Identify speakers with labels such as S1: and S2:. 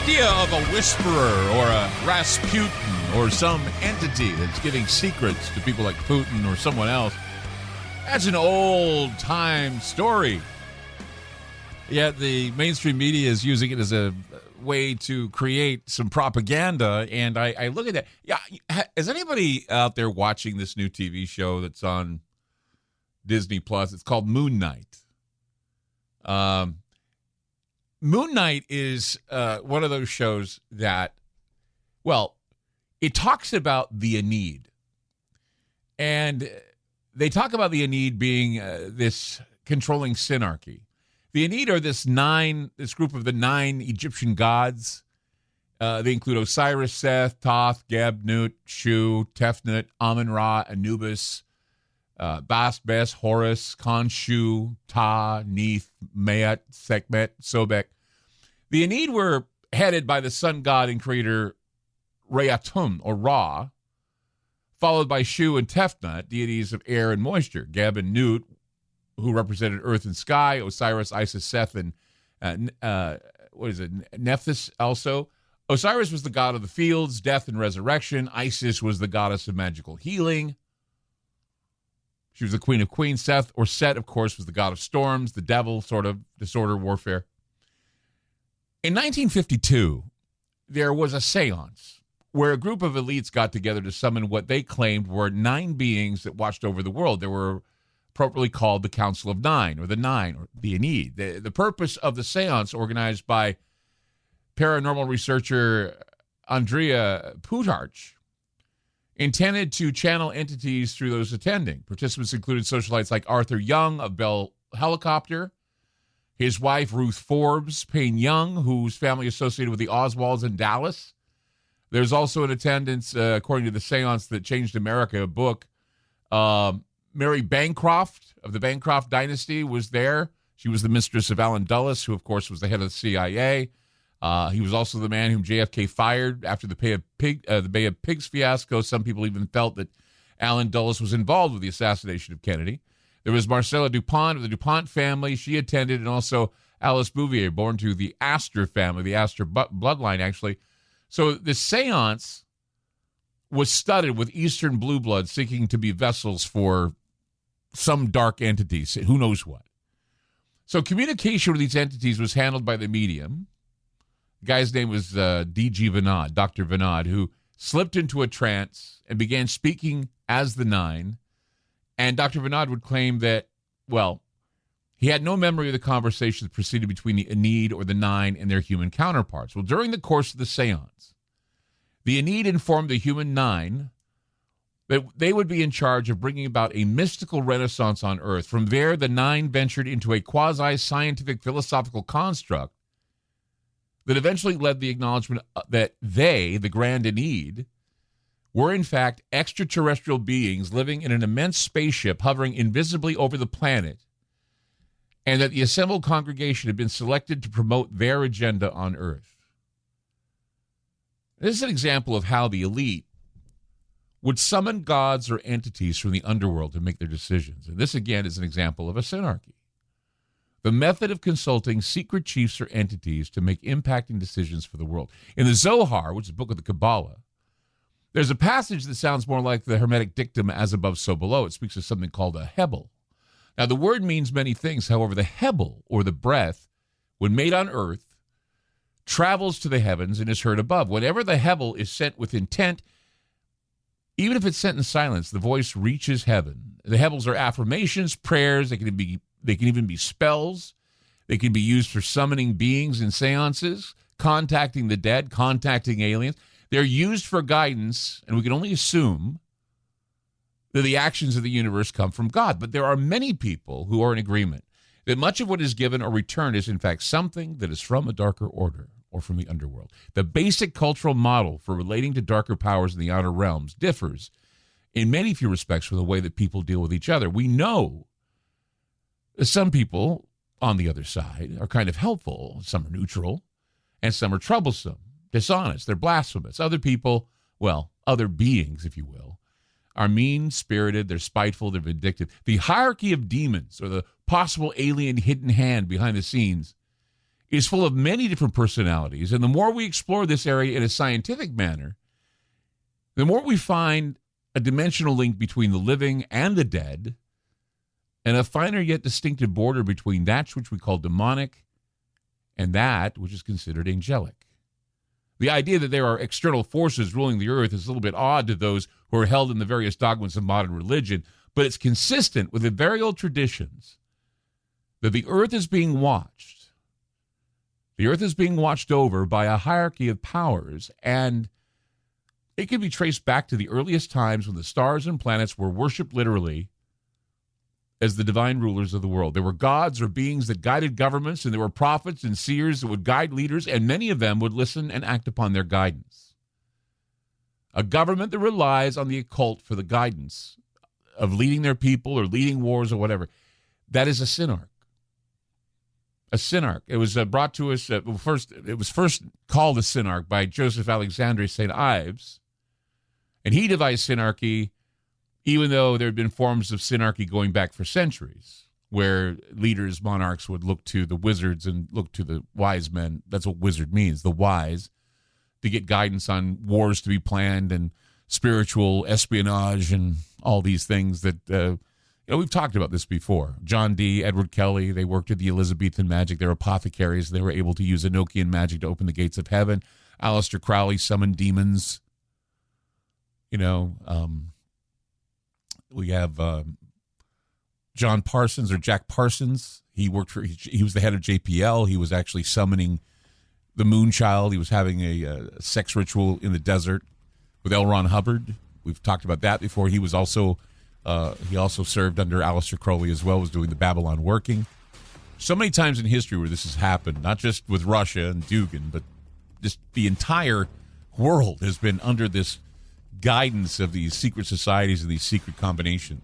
S1: idea of a whisperer or a Rasputin or some entity that's giving secrets to people like Putin or someone else, that's an old-time story. Yet the mainstream media is using it as a way to create some propaganda, and I look at that. Yeah, is anybody out there watching this new TV show that's on Disney Plus? It's called Moon Knight. Moon Knight is one of those shows that, well, it talks about the Aeneid. And they talk about the Aeneid being this controlling synarchy. The Aeneid are this group of the 9 Egyptian gods. They include Osiris, Seth, Thoth, Geb, Nut, Shu, Tefnut, Amun-Ra, Anubis, Bast, Bes, Horus, Khonshu, Ta, Neith, Maat, Sekhmet, Sobek. The Aeneid were headed by the sun god and creator Re-Atum, or Ra, followed by Shu and Tefnut, deities of air and moisture. Geb and Nut, who represented earth and sky. Osiris, Isis, Seth, and Nephthys also. Osiris was the god of the fields, death, and resurrection. Isis was the goddess of magical healing. She was the queen of queens. Seth, or Set, of course, was the god of storms, the devil, sort of disorder, warfare. In 1952, there was a seance where a group of elites got together to summon what they claimed were 9 beings that watched over the world. They were appropriately called the Council of Nine, or the Nine, or the Aeneid. The purpose of the seance, organized by paranormal researcher Andrea Putarch, intended to channel entities through those attending. Participants included socialites like Arthur Young of Bell Helicopter, his wife Ruth Forbes, Payne Young, whose family associated with the Oswalds in Dallas. There's also in attendance, according to the seance that changed America, a book, Mary Bancroft of the Bancroft dynasty was there. She was the mistress of Allen Dulles, who, of course, was the head of the CIA. He was also the man whom JFK fired after the Bay of Pigs fiasco. Some people even felt that Allen Dulles was involved with the assassination of Kennedy. There was Marcella DuPont of the DuPont family. She attended, and also Alice Bouvier, born to the Astor family, the Astor bloodline, actually. So the seance was studded with Eastern blue blood seeking to be vessels for some dark entities, who knows what. So communication with these entities was handled by the medium. The guy's name was D.G. Vinod, Dr. Vinod, who slipped into a trance and began speaking as the 9. And Dr. Vinod would claim that, well, he had no memory of the conversation that proceeded between the Aeneid or the 9 and their human counterparts. Well, during the course of the seance, the Aeneid informed the human 9 that they would be in charge of bringing about a mystical renaissance on Earth. From there, the 9 ventured into a quasi-scientific philosophical construct that eventually led the acknowledgement that they, the Grand Aeneid, were in fact extraterrestrial beings living in an immense spaceship hovering invisibly over the planet, and that the assembled congregation had been selected to promote their agenda on Earth. This is an example of how the elite would summon gods or entities from the underworld to make their decisions. And this, again, is an example of a synarchy. The method of consulting secret chiefs or entities to make impacting decisions for the world. In the Zohar, which is a book of the Kabbalah, there's a passage that sounds more like the Hermetic dictum, as above, so below. It speaks of something called a Hebel. Now, the word means many things. However, the Hebel, or the breath, when made on earth, travels to the heavens and is heard above. Whenever the Hebel is sent with intent, even if it's sent in silence, the voice reaches heaven. The Hebels are affirmations, prayers. They can even be spells. They can be used for summoning beings in seances, contacting the dead, contacting aliens. They're used for guidance, and we can only assume that the actions of the universe come from God. But there are many people who are in agreement that much of what is given or returned is, in fact, something that is from a darker order or from the underworld. The basic cultural model for relating to darker powers in the outer realms differs in many few respects from the way that people deal with each other. We know that some people on the other side are kind of helpful, some are neutral, and some are troublesome, dishonest, they're blasphemous. Other people, well, other beings, if you will, are mean-spirited, they're spiteful, they're vindictive. The hierarchy of demons, or the possible alien hidden hand behind the scenes, is full of many different personalities. And the more we explore this area in a scientific manner, the more we find a dimensional link between the living and the dead, and a finer yet distinctive border between that which we call demonic and that which is considered angelic. The idea that there are external forces ruling the earth is a little bit odd to those who are held in the various dogmas of modern religion, but it's consistent with the very old traditions that the earth is being watched. The earth is being watched over by a hierarchy of powers, and it can be traced back to the earliest times when the stars and planets were worshipped literally as the divine rulers of the world. There were gods or beings that guided governments, and there were prophets and seers that would guide leaders, and many of them would listen and act upon their guidance. A government that relies on the occult for the guidance of leading their people or leading wars or whatever, that is a synarch. A synarch. It was brought to us, it was first called a synarch by Joseph Alexander St. Ives, and he devised synarchy even though there had been forms of synarchy going back for centuries, where leaders, monarchs would look to the wizards and look to the wise men. That's what wizard means, the wise, to get guidance on wars to be planned and spiritual espionage and all these things that, we've talked about this before. John Dee, Edward Kelly, they worked at the Elizabethan magic. They were apothecaries. They were able to use Enochian magic to open the gates of heaven. Aleister Crowley summoned demons. We have John Parsons or Jack Parsons. He was the head of JPL. He was actually summoning the Moonchild. He was having a sex ritual in the desert with L. Ron Hubbard. We've talked about that before. He also served under Aleister Crowley as well, was doing the Babylon working. So many times in history where this has happened, not just with Russia and Dugin, but just the entire world has been under this guidance of these secret societies and these secret combinations.